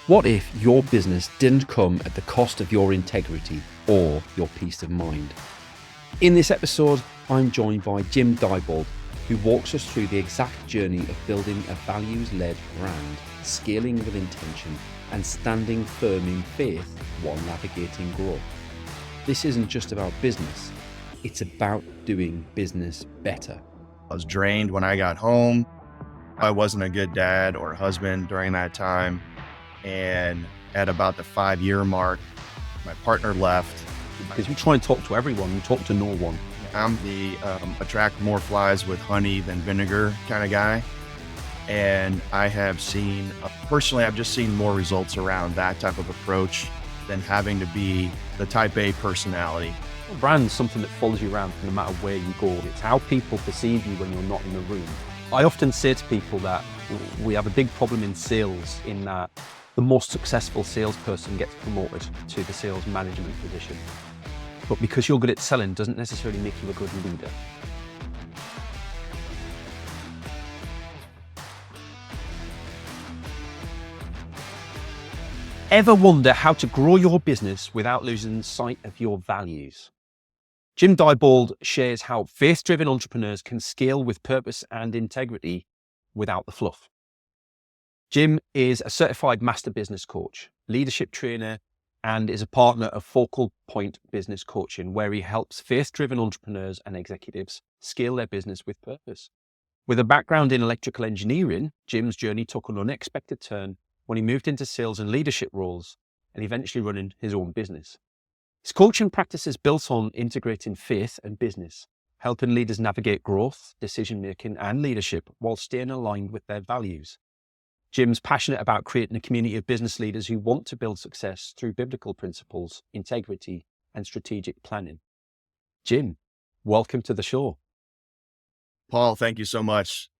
What if your business didn't come at the cost of your integrity or your peace of mind? In this episode, I'm joined by Jim Diebold, who walks us through the exact journey of building a values-led brand, scaling with intention, and standing firm in faith while navigating growth. This isn't just about business, it's about doing business better. I was drained when I got home. I wasn't a good dad or husband during that time. And at about the 5-year mark, my partner left. Because you try and talk to everyone, you talk to no one. I'm the attract more flies with honey than vinegar kind of guy. And I have seen, personally, I've just seen more results around that type of approach than having to be the type A personality. Brand's something that follows you around no matter where you go. It's how people perceive you when you're not in the room. I often say to people that we have a big problem in sales in that the most successful salesperson gets promoted to the sales management position. But because you're good at selling doesn't necessarily make you a good leader. Ever wonder how to grow your business without losing sight of your values? Jim Diebold shares how faith-driven entrepreneurs can scale with purpose and integrity without the fluff. Jim is a certified master business coach, leadership trainer, and is a partner of Focal Point Business Coaching, where he helps faith-driven entrepreneurs and executives scale their business with purpose. With a background in electrical engineering, Jim's journey took an unexpected turn when he moved into sales and leadership roles and eventually running his own business. His coaching practice is built on integrating faith and business, helping leaders navigate growth, decision-making, and leadership while staying aligned with their values. Jim's passionate about creating a community of business leaders who want to build success through biblical principles, integrity, and strategic planning. Jim, welcome to the show. Paul, thank you so much.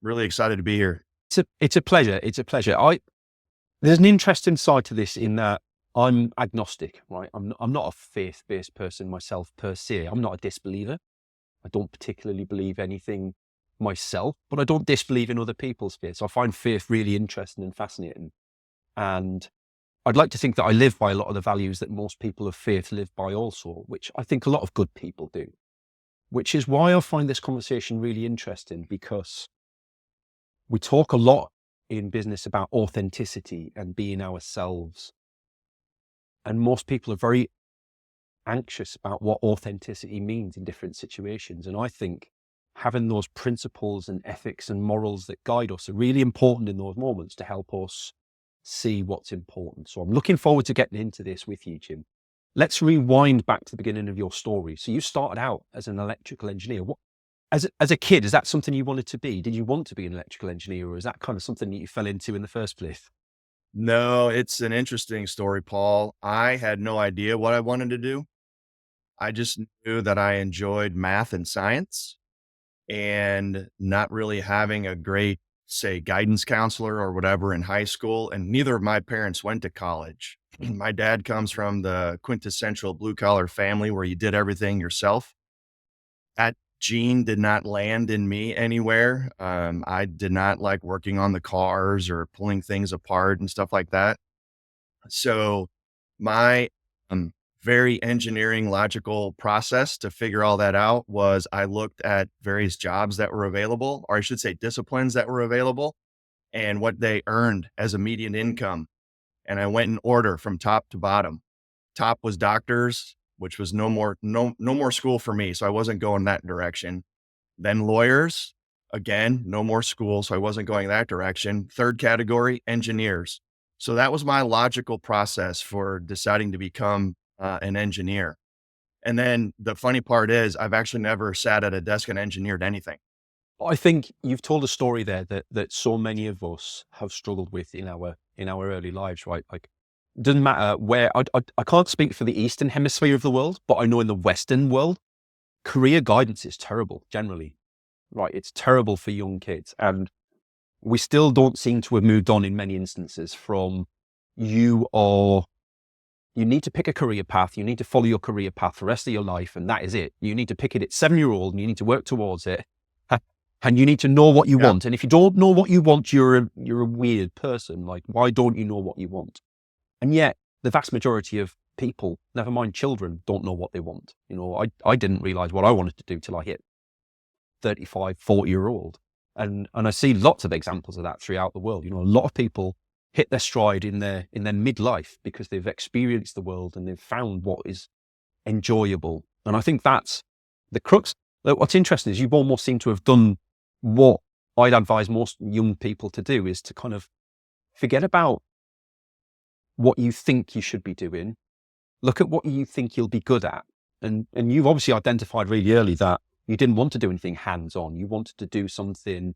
Really excited to be here. It's a pleasure. It's a pleasure. There's an interesting side to this in that I'm agnostic, right? I'm not a faith-based person myself per se. I'm not a disbeliever. I don't particularly believe anything myself, but I don't disbelieve in other people's faith. So I find faith really interesting and fascinating. And I'd like to think that I live by a lot of the values that most people of faith live by also, which I think a lot of good people do, which is why I find this conversation really interesting, because we talk a lot in business about authenticity and being ourselves. And most people are very anxious about what authenticity means in different situations. And I think having those principles and ethics and morals that guide us are really important in those moments to help us see what's important. So I'm looking forward to getting into this with you, Jim. Let's rewind back to the beginning of your story. So you started out as an electrical engineer. As a kid, is that something you wanted to be? Did you want to be an electrical engineer, or is that kind of something that you fell into in the first place? No, it's an interesting story, Paul. I had no idea what I wanted to do. I just knew that I enjoyed math and science, and not really having a great, say, guidance counselor or whatever in high school. And neither of my parents went to college. My dad comes from the quintessential blue collar family where you did everything yourself. That gene did not land in me anywhere. I did not like working on the cars or pulling things apart and stuff like that. So my very engineering logical process to figure all that out was I looked at various jobs that were available, or I should say disciplines that were available, and what they earned as a median income. And I went in order from top to bottom. Top was doctors, which was no more school for me. So I wasn't going that direction. Then lawyers, again, no more school. So I wasn't going that direction. Third category, engineers. So that was my logical process for deciding to become an engineer. And then the funny part is I've actually never sat at a desk and engineered anything. I think you've told a story there that so many of us have struggled with in our early lives, right? Like, it doesn't matter where, I can't speak for the Eastern hemisphere of the world, but I know in the Western world, career guidance is terrible generally, right? It's terrible for young kids. And we still don't seem to have moved on in many instances from you need to pick a career path. You need to follow your career path for the rest of your life. And that is it. You need to pick it at 7-year-old and you need to work towards it. And you need to know what you Yeah. want. And if you don't know what you want, you're a weird person. Like, why don't you know what you want? And yet the vast majority of people, never mind children, don't know what they want. I didn't realize what I wanted to do till I hit 35, 40-year-old. And I see lots of examples of that throughout the world. A lot of people hit their stride in their midlife because they've experienced the world and they've found what is enjoyable. And I think that's the crux. What's interesting is you've almost seemed to have done what I'd advise most young people to do, is to kind of forget about what you think you should be doing. Look at what you think you'll be good at. And you've obviously identified really early that you didn't want to do anything hands-on. You wanted to do something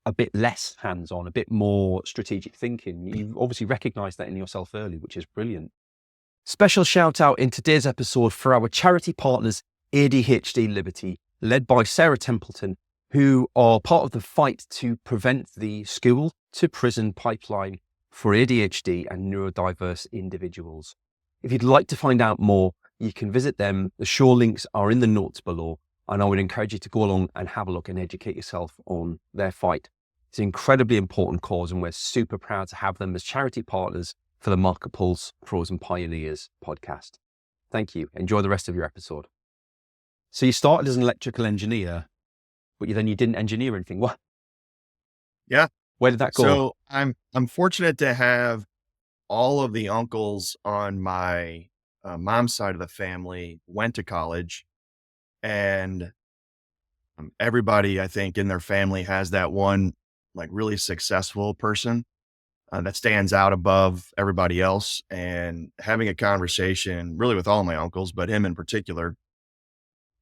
a bit less hands-on, a bit more strategic thinking. You've obviously recognized that in yourself early, which is brilliant. Special shout out in today's episode for our charity partners, ADHD Liberty, led by Sarah Templeton, who are part of the fight to prevent the school to prison pipeline for ADHD and neurodiverse individuals. If you'd like to find out more, you can visit them. The show links are in the notes below, and I would encourage you to go along and have a look and educate yourself on their fight. It's an incredibly important cause, and we're super proud to have them as charity partners for the MarketPulse Pros and Pioneers podcast. Thank you. Enjoy the rest of your episode. So you started as an electrical engineer, but you didn't engineer anything. What? Yeah. Where did that go? So I'm fortunate to have all of the uncles on my mom's side of the family went to college, and everybody, I think, in their family has that one like really successful person that stands out above everybody else. And having a conversation really with all my uncles, but him in particular,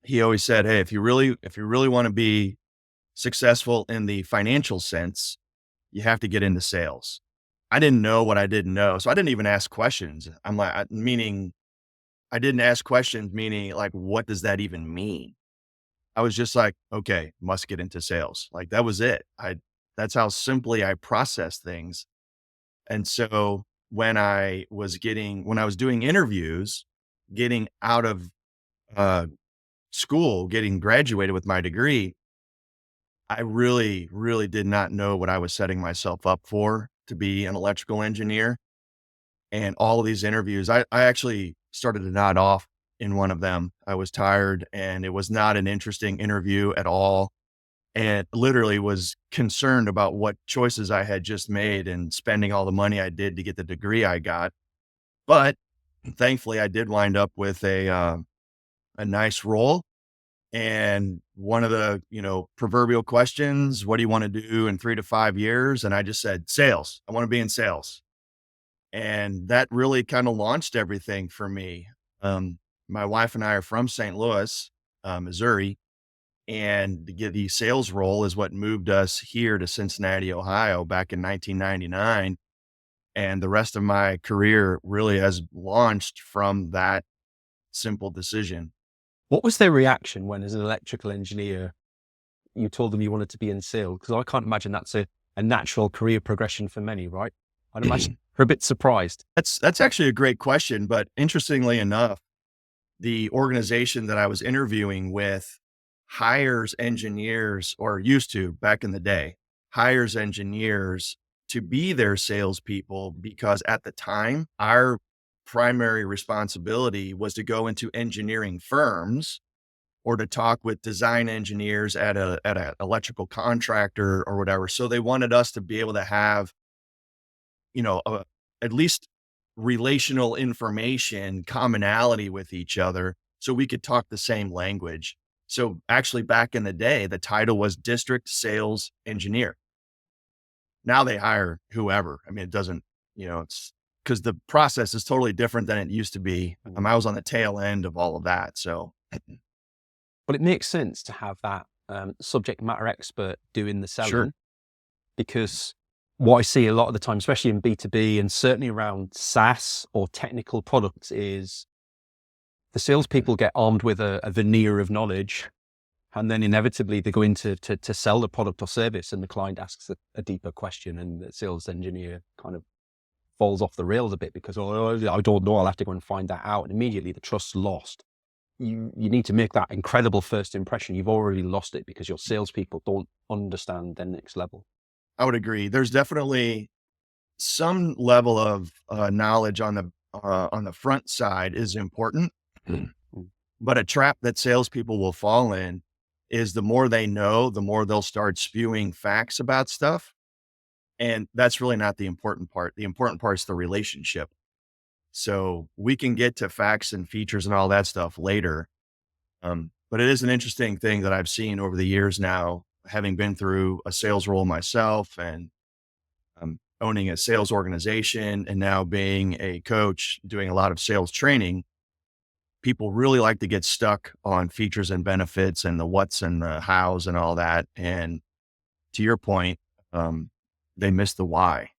he always said, "Hey, if you really want to be successful in the financial sense, you have to get into sales." I didn't know what I didn't know, so I didn't even ask questions. I'm like, meaning I didn't ask questions, meaning like, what does that even mean? I was just like, okay, must get into sales. Like that was it. That's how simply I process things. And so when I was doing interviews, getting out of uh, school, getting graduated with my degree, I really, really did not know what I was setting myself up for to be an electrical engineer. And all of these interviews, I actually started to nod off in one of them. I was tired and it was not an interesting interview at all. And literally was concerned about what choices I had just made and spending all the money I did to get the degree I got. But thankfully I did wind up with a nice role. And one of the, proverbial questions, what do you want to do in 3 to 5 years? And I just said, sales. I want to be in sales. And that really kind of launched everything for me. My wife and I are from St. Louis, Missouri, and the sales role is what moved us here to Cincinnati, Ohio back in 1999. And the rest of my career really has launched from that simple decision. What was their reaction when, as an electrical engineer, you told them you wanted to be in sales? Because I can't imagine that's a natural career progression for many, right? I'd imagine they're a bit surprised. That's actually a great question. But interestingly enough, the organization that I was interviewing with hires engineers, or used to back in the day, hires engineers to be their salespeople, because at the time, our primary responsibility was to go into engineering firms or to talk with design engineers at a electrical contractor or whatever. So they wanted us to be able to have, at least relational information, commonality with each other so we could talk the same language. So actually back in the day, the title was district sales engineer. Now they hire whoever. I mean, it doesn't, it's because the process is totally different than it used to be. I was on the tail end of all of that. So, but it makes sense to have that subject matter expert doing the selling. Sure. Because what I see a lot of the time, especially in B2B and certainly around SaaS or technical products, is the salespeople get armed with a veneer of knowledge, and then inevitably they go into to sell the product or service, and the client asks a deeper question, and the sales engineer kind of falls off the rails a bit because, oh, I don't know, I'll have to go and find that out. And immediately the trust's lost. you need to make that incredible first impression. You've already lost it because your salespeople don't understand their next level. I would agree. There's definitely some level of knowledge on the front side is important, Mm. but a trap that salespeople will fall in is the more they know, the more they'll start spewing facts about stuff, and that's really not the important part. The important part is the relationship. So we can get to facts and features and all that stuff later. But it is an interesting thing that I've seen over the years now, having been through a sales role myself and owning a sales organization and now being a coach, doing a lot of sales training. People really like to get stuck on features and benefits and the what's and the hows and all that. And to your point, um, they miss the why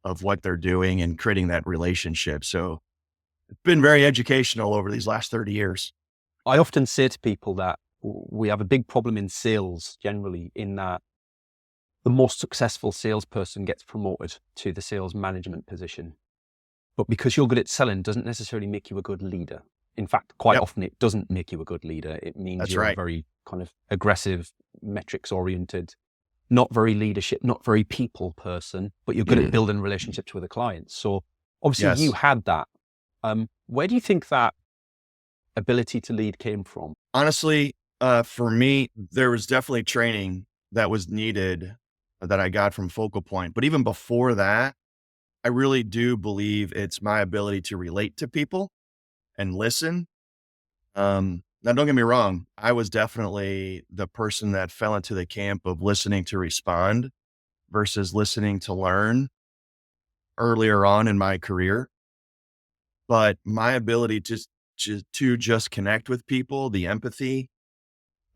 of what they're doing and creating that relationship. So it's been very educational over these last 30 years. I often say to people that we have a big problem in sales generally, in that the most successful salesperson gets promoted to the sales management position. But because you're good at selling doesn't necessarily make you a good leader. In fact, quite Yep, often it doesn't make you a good leader. It means that's you're right. very kind of aggressive, metrics oriented, not very leadership, not very people person, but you're good at building relationships with the clients. So obviously you Yes. had that. Where do you think that ability to lead came from? Honestly, for me, there was definitely training that was needed that I got from Focal Point. But even before that, I really do believe it's my ability to relate to people and listen. Now, don't get me wrong. I was definitely the person that fell into the camp of listening to respond versus listening to learn earlier on in my career. But my ability to just connect with people, the empathy,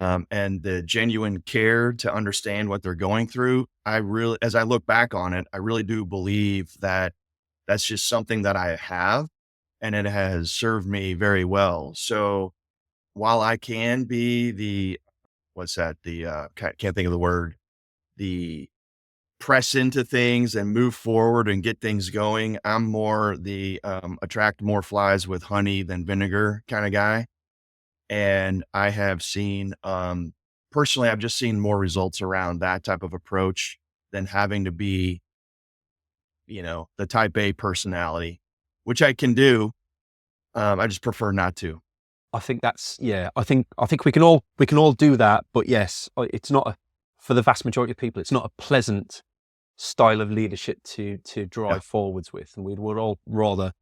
and the genuine care to understand what they're going through, I really, as I look back on it, I really do believe that that's just something that I have and it has served me very well. So while I can be what's that? Can't think of the word, the press into things and move forward and get things going. I'm more the attract more flies with honey than vinegar kind of guy. And I have seen, personally, I've just seen more results around that type of approach than having to be, the type A personality, which I can do. I just prefer not to. I think that's, yeah, I think we can all do that, but yes, it's not for the vast majority of people, it's not a pleasant style of leadership to Yeah. drive forwards with, and we'd all rather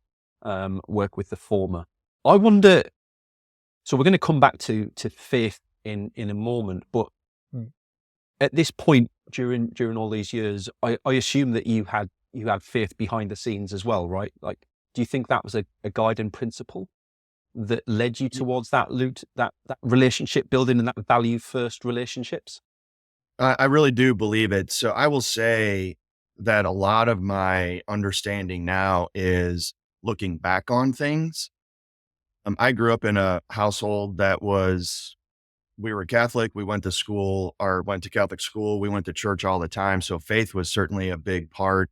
work with the former. I wonder. So we're going to come back to faith in a moment, but at this point during all these years, I assume that you had faith behind the scenes as well, right? Like, do you think that was a guiding principle that led you Y- towards that relationship building and that value first relationships? I really do believe it. So I will say that a lot of my understanding now is looking back on things. I grew up in a household that was we were Catholic. We went to school or went to Catholic school. We went to church all the time. So faith was certainly a big part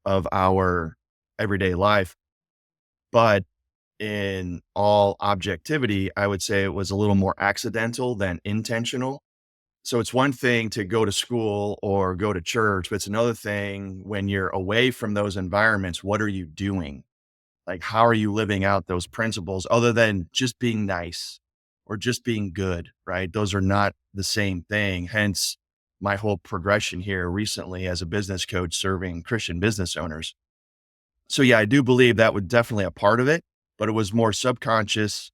of our everyday life. But in all objectivity, I would say it was a little more accidental than intentional. So it's one thing to go to school or go to church, but it's another thing when you're away from those environments. What are you doing? Like, how are you living out those principles other than just being nice or just being good, right? Those are not the same thing. Hence, my whole progression here recently as a business coach serving Christian business owners. So, yeah, I do believe that was definitely a part of it, but it was more subconscious,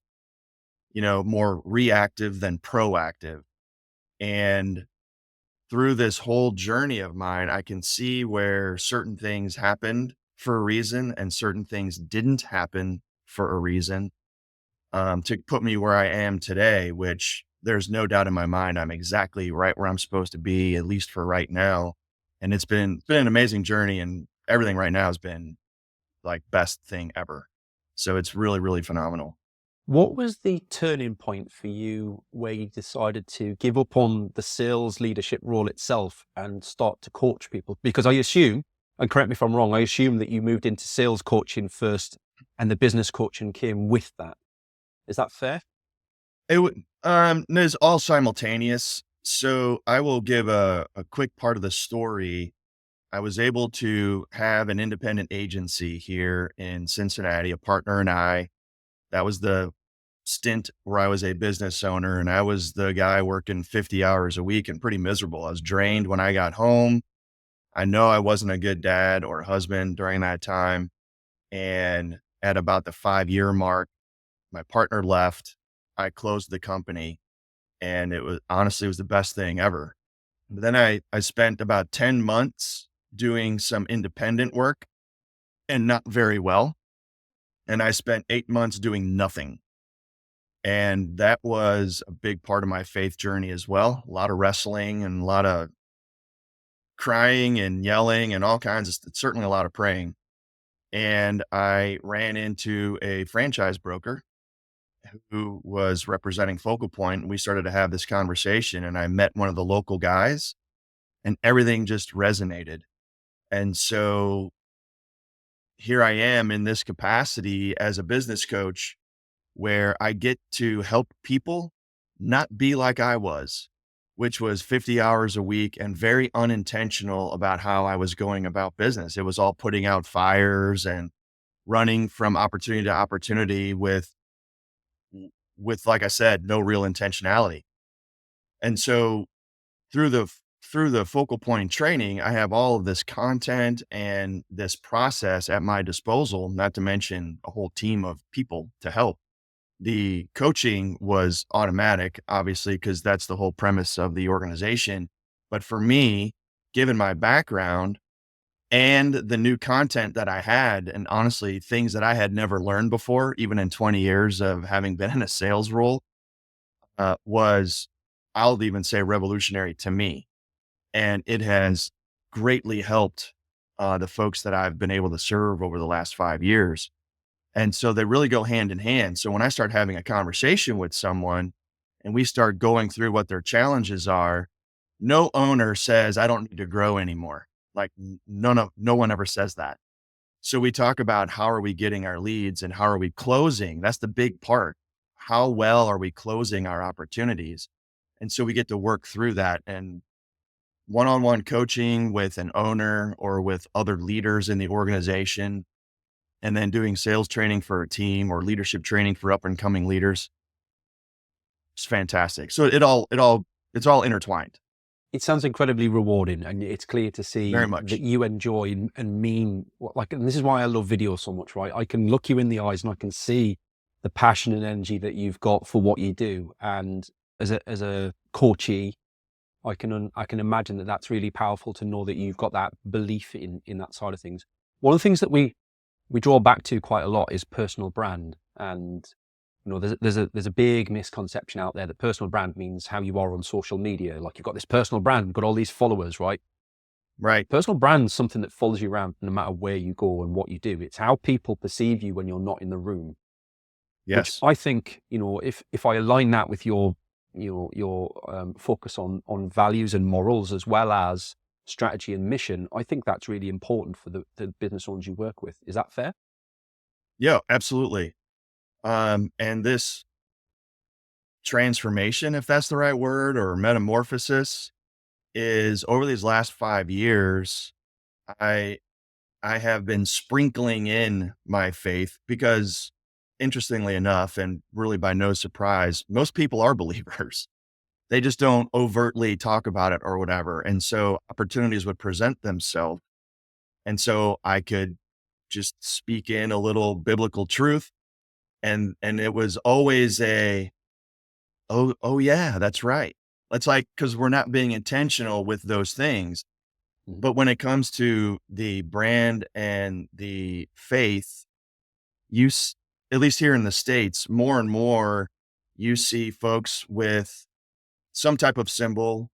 more reactive than proactive. And through this whole journey of mine, I can see where certain things happened for a reason and certain things didn't happen for a reason, to put me where I am today, which there's no doubt in my mind I'm exactly right where I'm supposed to be, at least for right now. And it's been an amazing journey, and everything right now has been like best thing ever. So it's really, really phenomenal. What was the turning point for you where you decided to give up on the sales leadership role itself and start to coach people? Because I assume, and correct me if I'm wrong, I assume that you moved into sales coaching first and the business coaching came with that. Is that fair? It would, it's all simultaneous. So I will give a quick part of the story. I was able to have an independent agency here in Cincinnati, a partner and I. That was the stint where I was a business owner, and I was the guy working 50 hours a week and pretty miserable. I was drained when I got home. I know I wasn't a good dad or husband during that time. And at about the 5 year mark, my partner left. I closed the company, and it was honestly, it was the best thing ever. But then I spent about 10 months doing some independent work and not very well. And I spent 8 months doing nothing. And that was a big part of my faith journey as well. A lot of wrestling and a lot of crying and yelling and all kinds of, certainly a lot of praying. And I ran into a franchise broker who was representing Focal Point, and we started to have this conversation, and I met one of the local guys, and everything just resonated. And so here I am in this capacity as a business coach where I get to help people not be like I was, which was 50 hours a week and very unintentional about how I was going about business. It was all putting out fires and running from opportunity to opportunity with, like I said, no real intentionality. And so through the through the Focal Point training, I have all of this content and this process at my disposal, not to mention a whole team of people to help. The coaching was automatic, obviously, because that's the whole premise of the organization. But for me, given my background and the new content that I had, and honestly, things that I had never learned before, even in 20 years of having been in a sales role, was, I'll even say, revolutionary to me. And it has greatly helped the folks that I've been able to serve over the last 5 years. And so they really go hand in hand. So when I start having a conversation with someone and we start going through what their challenges are, no owner says, I don't need to grow anymore. Like no one ever says that. So we talk about how are we getting our leads and how are we closing? That's the big part. How well are we closing our opportunities? And so we get to work through that, and one-on-one coaching with an owner or with other leaders in the organization, and then doing sales training for a team or leadership training for up and coming leaders. It's fantastic. So it's all intertwined. It sounds incredibly rewarding, and it's clear to Very see that much. you enjoy and mean like, and this is why I love video so much, right? I can look you in the eyes and I can see the passion and energy that you've got for what you do. And as a coachee, I can imagine that that's really powerful to know that you've got that belief in that side of things. One of the things that we draw back to quite a lot is personal brand. And there's a big misconception out there that personal brand means how you are on social media. Like, you've got this personal brand, you've got all these followers, right? Right. Personal brand's something that follows you around no matter where you go and what you do. It's how people perceive you when you're not in the room, which Yes. I think, if I align that with your focus on values and morals, as well as strategy and mission, I think that's really important for the business owners you work with. Is that fair? Yeah, absolutely. And this transformation, if that's the right word, or metamorphosis, is over these last 5 years, I I have been sprinkling in my faith because, interestingly enough, and really by no surprise, most people are believers. They just don't overtly talk about it or whatever. And so opportunities would present themselves. And so I could just speak in a little biblical truth. And it was always oh yeah, that's right. It's like, because we're not being intentional with those things. Mhm. But when it comes to the brand and the faith, you, at least here in the States, more and more, you see folks with some type of symbol,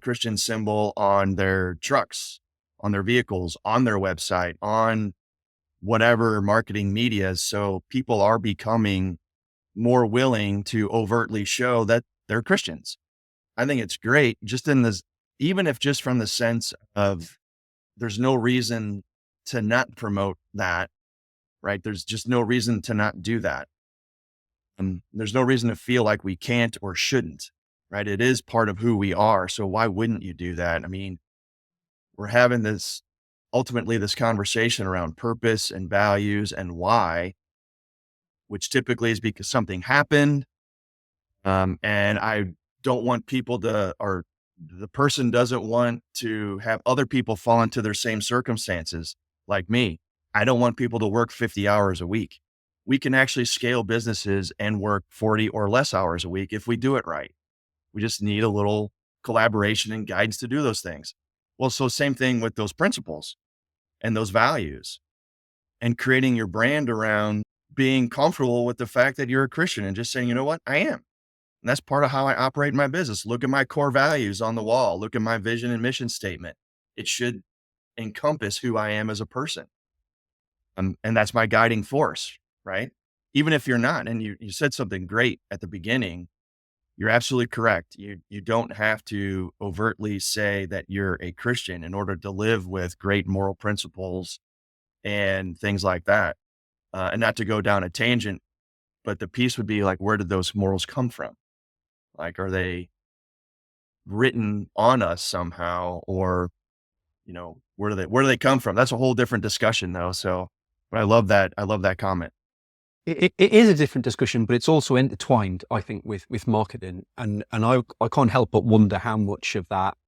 Christian symbol on their trucks, on their vehicles, on their website, on whatever marketing media. So people are becoming more willing to overtly show that they're Christians. I think it's great, just in this, even if just from the sense of there's no reason to not promote that, right? There's just no reason to not do that. There's no reason to feel like we can't or shouldn't, right? It is part of who we are. So why wouldn't you do that? I mean, we're having ultimately this conversation around purpose and values and why, which typically is because something happened. And I don't want people to, or the person doesn't want to have other people fall into their same circumstances like me. I don't want people to work 50 hours a week. We can actually scale businesses and work 40 or less hours a week if we do it right. We just need a little collaboration and guidance to do those things. Well, so same thing with those principles and those values and creating your brand around being comfortable with the fact that you're a Christian and just saying, you know what, I am. And that's part of how I operate my business. Look at my core values on the wall. Look at my vision and mission statement. It should encompass who I am as a person. And that's my guiding force, right? Even if you're not, and you said something great at the beginning, you're absolutely correct. You don't have to overtly say that you're a Christian in order to live with great moral principles and things like that. And not to go down a tangent, but the piece would be like, where did those morals come from? Like, are they written on us somehow, or where do they come from? That's a whole different discussion, though. So, but I love that. I love that comment. It is a different discussion, but it's also intertwined, I think, with marketing. And I can't help but wonder how much of that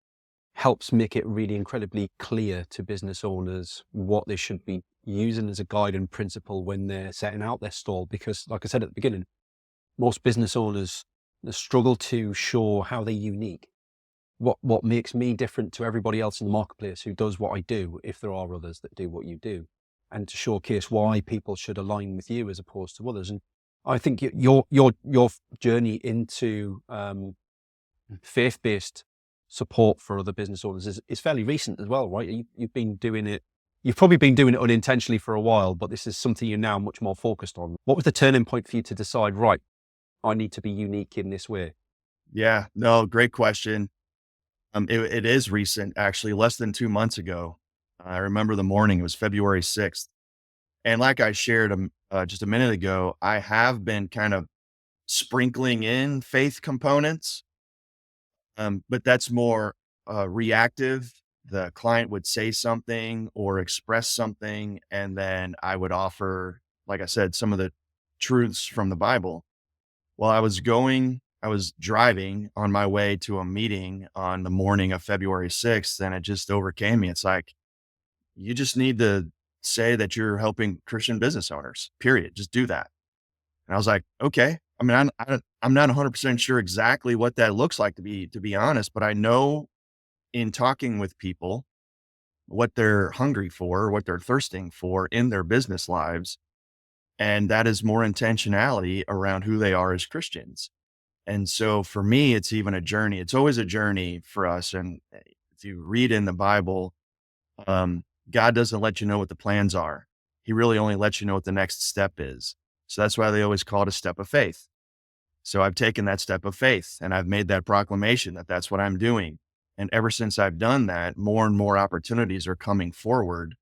helps make it really incredibly clear to business owners what they should be using as a guiding principle when they're setting out their stall. Because, like I said at the beginning, most business owners struggle to show how they're unique. What makes me different to everybody else in the marketplace who does what I do, if there are others that do what you do, and to showcase why people should align with you as opposed to others. And I think your journey into faith-based support for other business owners is fairly recent as well, right? You've been doing it. You've probably been doing it unintentionally for a while, but this is something you're now much more focused on. What was the turning point for you to decide, right, I need to be unique in this way? Yeah, no, great question. It is recent, actually, less than 2 months ago. I remember the morning, it was February 6th. And like I shared just a minute ago, I have been kind of sprinkling in faith components, but that's more reactive. The client would say something or express something, and then I would offer, like I said, some of the truths from the Bible. Well, I was driving on my way to a meeting on the morning of February 6th, and it just overcame me. It's like, you just need to say that you're helping Christian business owners, period. Just do that. And I was like, okay. I mean, I'm not 100% sure exactly what that looks like, to be honest, but I know in talking with people what they're hungry for, what they're thirsting for in their business lives. And that is more intentionality around who they are as Christians. And so for me, it's even a journey. It's always a journey for us. And if you read in the Bible, God doesn't let you know what the plans are. He really only lets you know what the next step is. So that's why they always call it a step of faith. So I've taken that step of faith and I've made that proclamation that that's what I'm doing. And ever since I've done that, more and more opportunities are coming forward,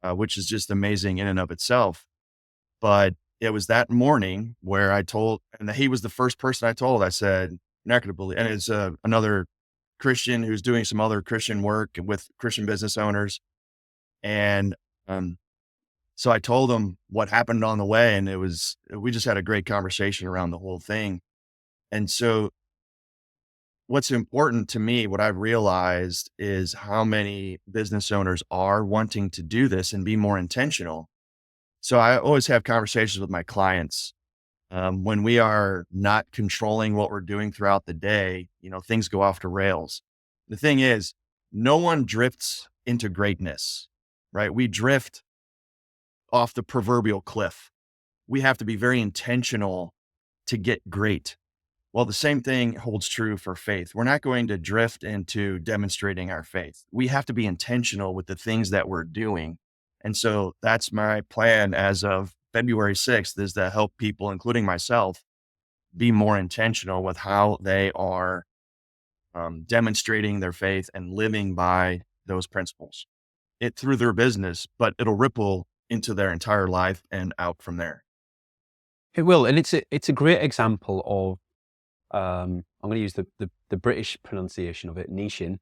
which is just amazing in and of itself. But it was that morning where and he was the first person I told. I said, "You're not going to believe," and it's another Christian who's doing some other Christian work with Christian business owners. And um, so I told him what happened on the way, and we just had a great conversation around the whole thing. And so what's important to me, what I've realized is how many business owners are wanting to do this and be more intentional. So I always have conversations with my clients. When we are not controlling what we're doing throughout the day, things go off the rails. The thing is, no one drifts into greatness, right? We drift off the proverbial cliff. We have to be very intentional to get great. Well, the same thing holds true for faith. We're not going to drift into demonstrating our faith. We have to be intentional with the things that we're doing. And so that's my plan as of February 6th, is to help people, including myself, be more intentional with how they are demonstrating their faith and living by those principles through their business, but it'll ripple into their entire life and out from there. It will, and it's a great example of I'm going to use the British pronunciation of it, niching.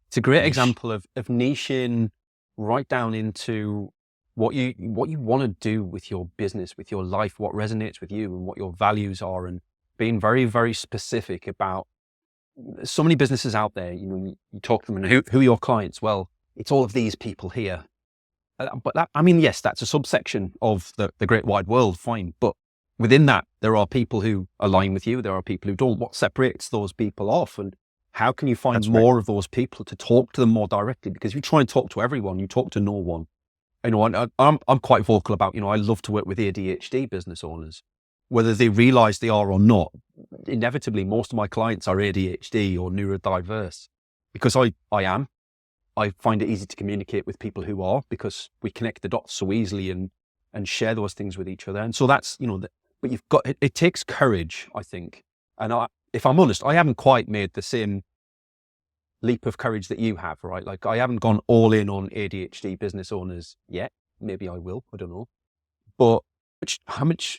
It's a great Niche. example of niching right down into what you want to do with your business, with your life, what resonates with you, and what your values are, and being very, very specific about. So many businesses out there, you talk to them, and who are your clients? Well, it's all of these people here. But that, I mean, yes, that's a subsection of the great wide world, fine. But within that, there are people who align with you. There are people who don't. What separates those people off? And how can you find That's right. more of those people to talk to them more directly? Because you try and talk to everyone, you talk to no one. And I'm quite vocal about, I love to work with ADHD business owners, whether they realize they are or not. Inevitably, most of my clients are ADHD or neurodiverse because I am. I find it easy to communicate with people who are, because we connect the dots so easily and share those things with each other. And so that's, but you've got, it takes courage, I think. And if I'm honest, I haven't quite made the same leap of courage that you have, right? Like I haven't gone all in on ADHD business owners yet. Maybe I will, I don't know. But how much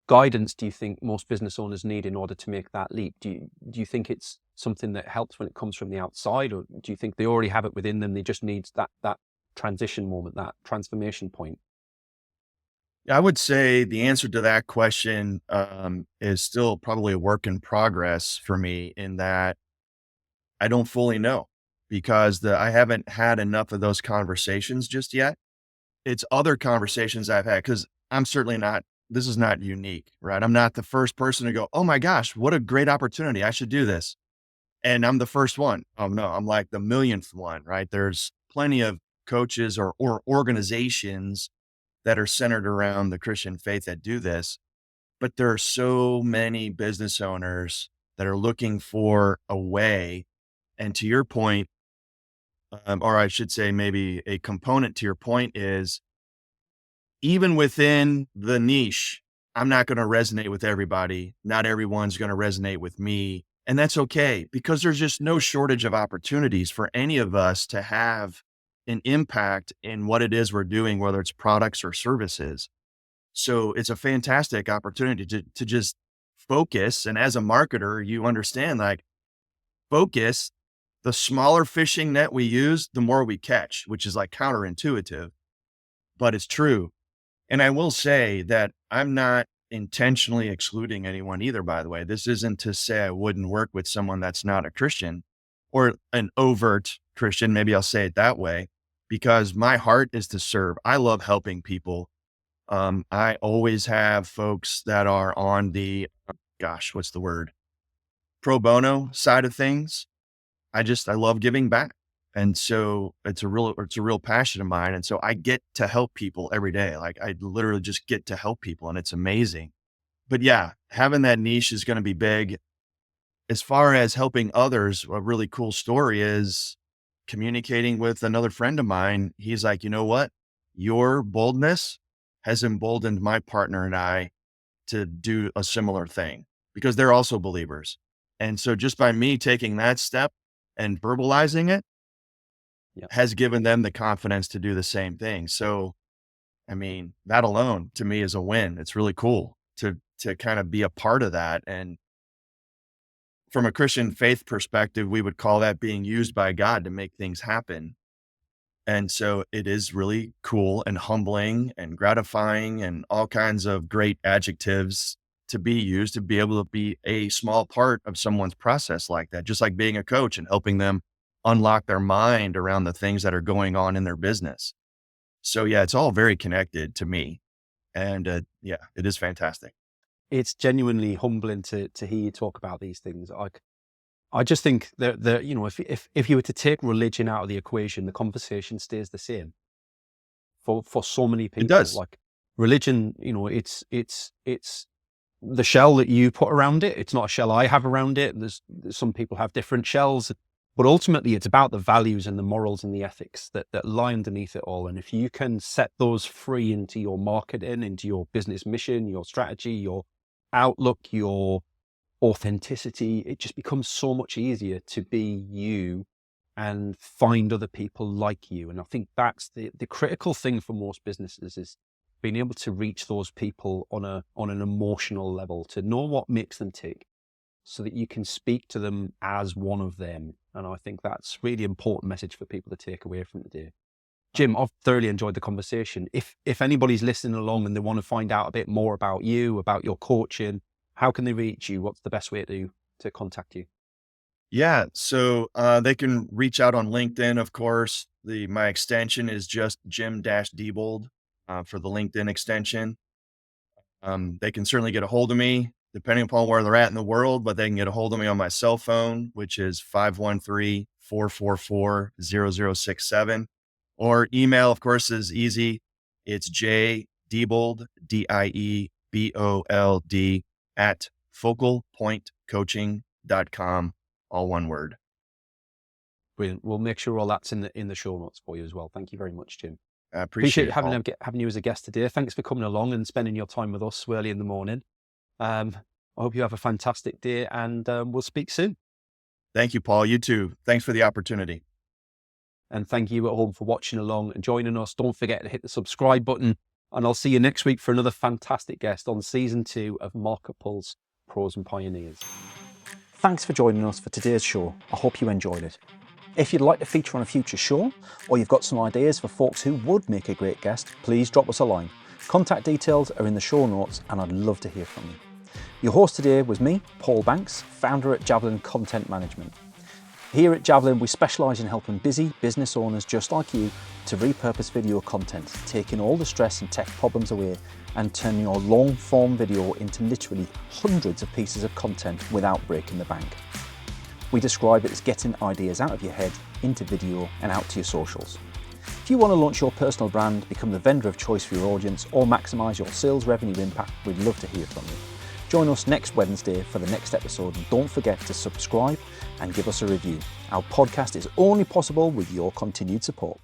guidance do you think most business owners need in order to make that leap? Do you think it's something that helps when it comes from the outside, or do you think they already have it within them? They just need that transition moment, that transformation point? I would say the answer to that question is still probably a work in progress for me, in that I don't fully know, because I haven't had enough of those conversations just yet. It's other conversations I've had, because I'm certainly not, this is not unique, right? I'm not the first person to go, oh my gosh, what a great opportunity. I should do this. And I'm the first one. Oh no, I'm like the millionth one, right? There's plenty of coaches or organizations that are centered around the Christian faith that do this. But there are so many business owners that are looking for a way. And to your point, or I should say, maybe a component to your point is, even within the niche, I'm not going to resonate with everybody. Not everyone's going to resonate with me. And that's okay, because there's just no shortage of opportunities for any of us to have an impact in what it is we're doing, whether it's products or services. So it's a fantastic opportunity to just focus. And as a marketer, you understand, like, focus, the smaller fishing net we use, the more we catch, which is like counterintuitive, but it's true. And I will say that I'm not intentionally excluding anyone either, by the way. This isn't to say I wouldn't work with someone that's not a Christian or an overt Christian. Maybe I'll say it that way, because my heart is to serve. I love helping people. I always have folks that are on the, gosh, what's the word? Pro bono side of things. I love giving back. And so it's a real passion of mine. And so I get to help people every day. Like, I literally just get to help people, and it's amazing. But yeah, having that niche is going to be big. As far as helping others, a really cool story is communicating with another friend of mine. He's like, you know what? Your boldness has emboldened my partner and I to do a similar thing, because they're also believers. And so just by me taking that step and verbalizing it Yeah. has given them the confidence to do the same thing. So, I mean, that alone to me is a win. It's really cool to kind of be a part of that. And from a Christian faith perspective, we would call that being used by God to make things happen. And so it is really cool and humbling and gratifying and all kinds of great adjectives to be used, to be able to be a small part of someone's process like that, just like being a coach and helping them unlock their mind around the things that are going on in their business. So yeah, it's all very connected to me. And yeah, it is fantastic. It's genuinely humbling to hear you talk about these things. I just think that if you were to take religion out of the equation, the conversation stays the same for so many It people. does. Like religion, it's the shell that you put around it. It's not a shell I have around it. There's some people have different shells, but ultimately it's about the values and the morals and the ethics that lie underneath it all. And if you can set those free into your marketing, into your business mission, your strategy, your outlook, your authenticity, it just becomes so much easier to be you and find other people like you. And I think that's the critical thing for most businesses is being able to reach those people on an emotional level, to know what makes them tick, so that you can speak to them as one of them. And I think that's a really important message for people to take away from today. Jim, I've thoroughly enjoyed the conversation. If anybody's listening along and they want to find out a bit more about you, about your coaching, how can they reach you? What's the best way to contact you? Yeah, so they can reach out on LinkedIn, of course. My extension is just Jim-Diebold for the LinkedIn extension. They can certainly get a hold of me depending upon where they're at in the world, but they can get a hold of me on my cell phone, which is 513-444-0067. Or email, of course, is easy. It's Diebold, Diebold, at focalpointcoaching.com, all one word. Brilliant. We'll make sure all that's in the show notes for you as well. Thank you very much, Jim. I appreciate it, having you as a guest today. Thanks for coming along and spending your time with us early in the morning. I hope you have a fantastic day, and we'll speak soon. Thank you, Paul. You too. Thanks for the opportunity. And thank you at home for watching along and joining us. Don't forget to hit the subscribe button, and I'll see you next week for another fantastic guest on season 2 of MarketPulse Pros and Pioneers. Thanks for joining us for today's show. I hope you enjoyed it. If you'd like to feature on a future show, or you've got some ideas for folks who would make a great guest, please drop us a line. Contact details are in the show notes, and I'd love to hear from you. Your host today was me, Paul Banks, founder at Javelin Content Management. Here at Javelin, we specialise in helping busy business owners just like you to repurpose video content, taking all the stress and tech problems away and turning your long-form video into literally hundreds of pieces of content without breaking the bank. We describe it as getting ideas out of your head into video and out to your socials. If you want to launch your personal brand, become the vendor of choice for your audience, or maximise your sales revenue impact, we'd love to hear from you. Join us next Wednesday for the next episode, and don't forget to subscribe and give us a review. Our podcast is only possible with your continued support.